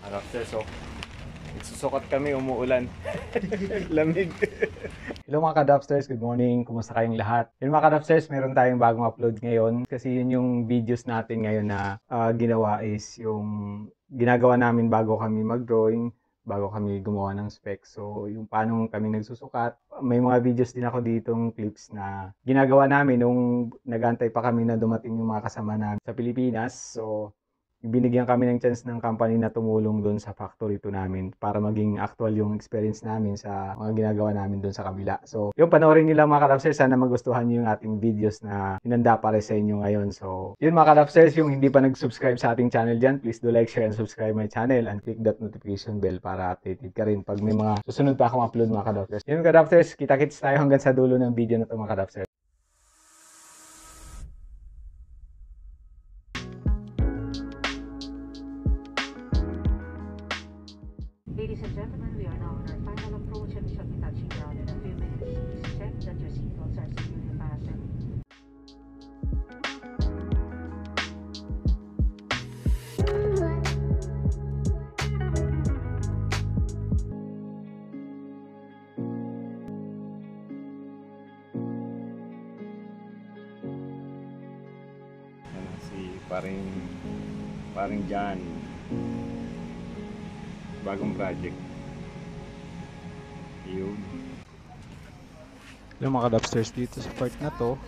Karakter, so nagsusukat kami, umuulan. Lamig. Hello mga ka-Dropsters, good morning. Kumusta kayong lahat? Hello mga ka-Dropsters, meron tayong bagong upload ngayon. Kasi yun yung videos natin ngayon na ginawa is yung ginagawa namin bago kami mag-drawing, bago kami gumawa ng specs. So yung paano kami nagsusukat. May mga videos din ako ditong clips na ginagawa namin nung nag-antay pa kami na dumating yung mga kasama namin sa Pilipinas. So binigyan kami ng chance ng company na tumulong doon sa factory to namin para maging actual yung experience namin sa mga ginagawa namin doon sa kabila. So, yung panoorin nila mga ka-Dropsters, sana magustuhan nyo yung ating videos na hinanda para sa inyo ngayon. So, yun mga ka-Dropsters, yung hindi pa nag-subscribe sa ating channel dyan, please do like, share, and subscribe my channel and click that notification bell para updated ka rin pag may mga susunod pa akong upload mga ka-Dropsters. Yun mga ka-Dropsters, kita-kits tayo hanggang sa dulo ng video na ito mga ka-Dropsters. Ladies and gentlemen, we are now on our final approach and we shall be touching down in a few minutes. Please check that your seatbelts are securely fastened. Ano, si paring John. Bagong project. Yun. Yung mga ka-Dropsters, dito sa part na to,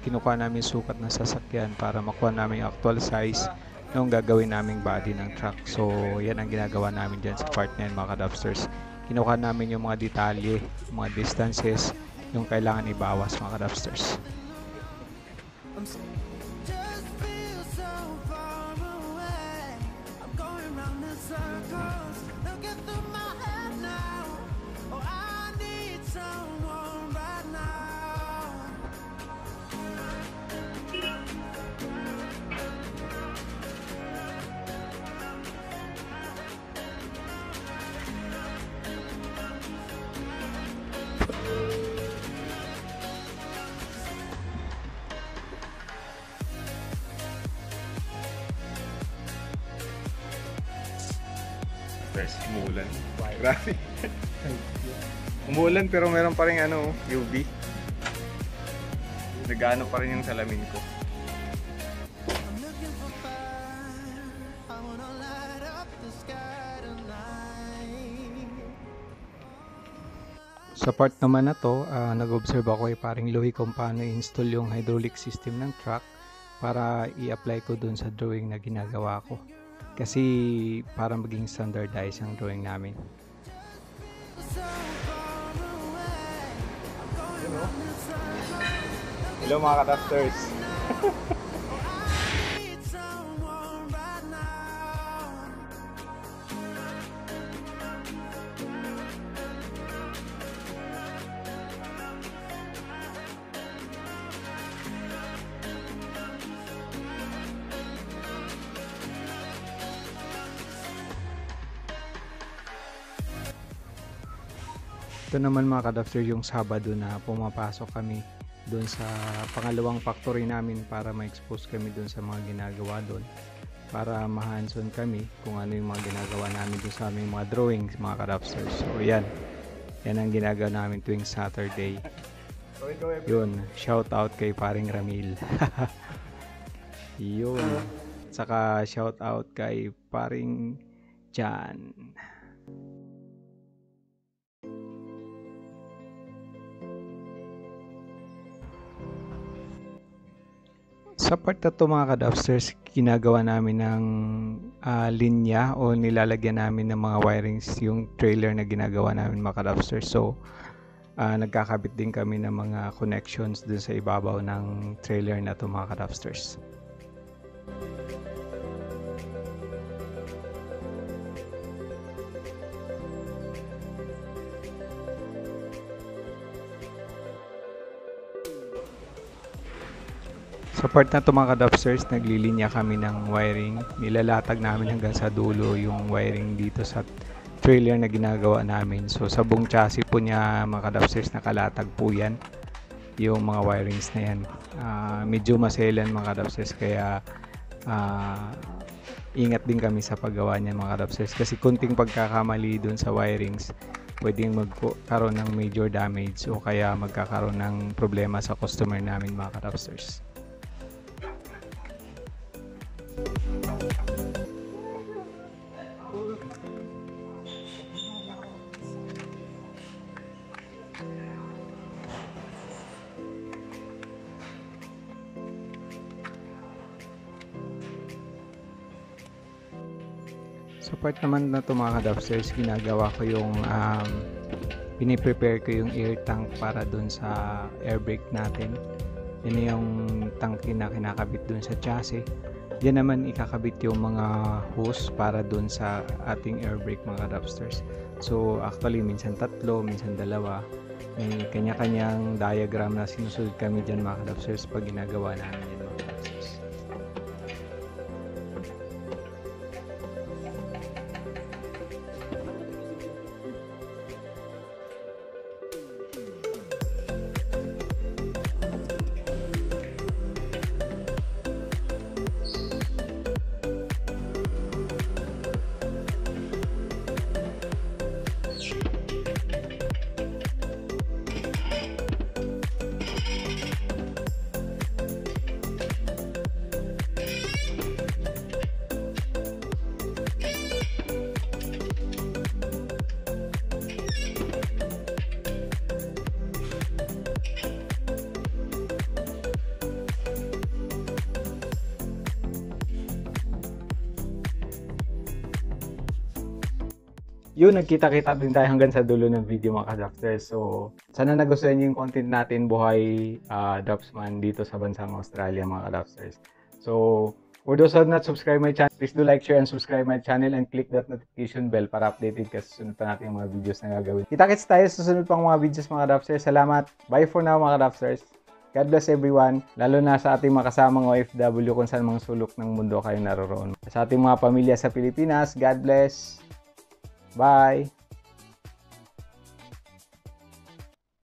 kinukuha namin sukat ng sasakyan para makuha namin yung actual size nung gagawin naming body ng truck. So yan ang ginagawa namin dyan sa part na yun mga ka-Dropsters. Kinukuha namin yung mga detalye, mga distances, yung kailangan ibawas mga ka-Dropsters. Guys, umuulan. Grabe. Umuulan pero meron pa rin ano, UV. Nagano pa rin yung salamin ko. Sa part naman na to, nag-observe ako kay paring Louie kung paano i-install yung hydraulic system ng truck para i-apply ko dun sa drawing na ginagawa ko. Kasi para maging standardized ang drawing namin. Hello mga ka-Dropsters. Ito naman mga ka-Dropsters yung Sabado na pumapasok kami doon sa pangalawang factory namin para ma-expose kami doon sa mga ginagawa doon, para ma-hands-on kami kung ano yung mga ginagawa namin doon sa aming mga drawings mga ka-Dropsters. So yan ang ginagawa namin tuwing Saturday. Yun, shout out kay paring Ramil. Yun, saka shout out kay paring Jan. Sa part na to mga ka-Dropsters, ginagawa namin ng linya o nilalagyan namin ng mga wirings yung trailer na ginagawa namin mga ka-Dropsters. So nagkakabit din kami ng mga connections dun sa ibabaw ng trailer na to mga ka-Dropsters. Sa part na to mga ka-Dropsters, naglilinya kami ng wiring. Nilalatag namin hanggang sa dulo yung wiring dito sa trailer na ginagawa namin. So sa buong chassis po niya mga ka-Dropsters, nakalatag po yan yung mga wirings na yan. Medyo maselan mga ka-Dropsters, kaya ingat din kami sa paggawa niyan mga kadapsters, kasi kunting pagkakamali dun sa wirings pwedeng magkaroon ng major damage o kaya magkakaroon ng problema sa customer namin mga kadapsters. Sa part naman na ito mga kadapsters, ginagawa ko yung piniprepare ko yung air tank para dun sa air brake natin. Yan yung tanke na kinakabit dun sa chassis. Diyan naman ikakabit yung mga hose para dun sa ating air brake mga kadapsters. So actually minsan tatlo, minsan dalawa. May kanya-kanyang diagram na sinusunod kami dyan mga kadapsters pag ginagawa namin yan mga kadapsters. Yun, nagkita-kita din tayo hanggang sa dulo ng video mga kadapsters. So, sana nagustuhan niyo yung content natin buhay dropsman dito sa bansang Australia mga kadapsters. So, for those who have not subscribed my channel, please do like, share, and subscribe my channel and click that notification bell para updated ka sa susunod pa natin yung mga videos na gagawin. Kita-kits tayo sa susunod pang mga videos mga kadapsters. Salamat. Bye for now mga kadapsters. God bless everyone, lalo na sa ating mga kasamang OFW kung saan mga sulok ng mundo kayo naroroon. Sa ating mga pamilya sa Pilipinas, God bless. Bye!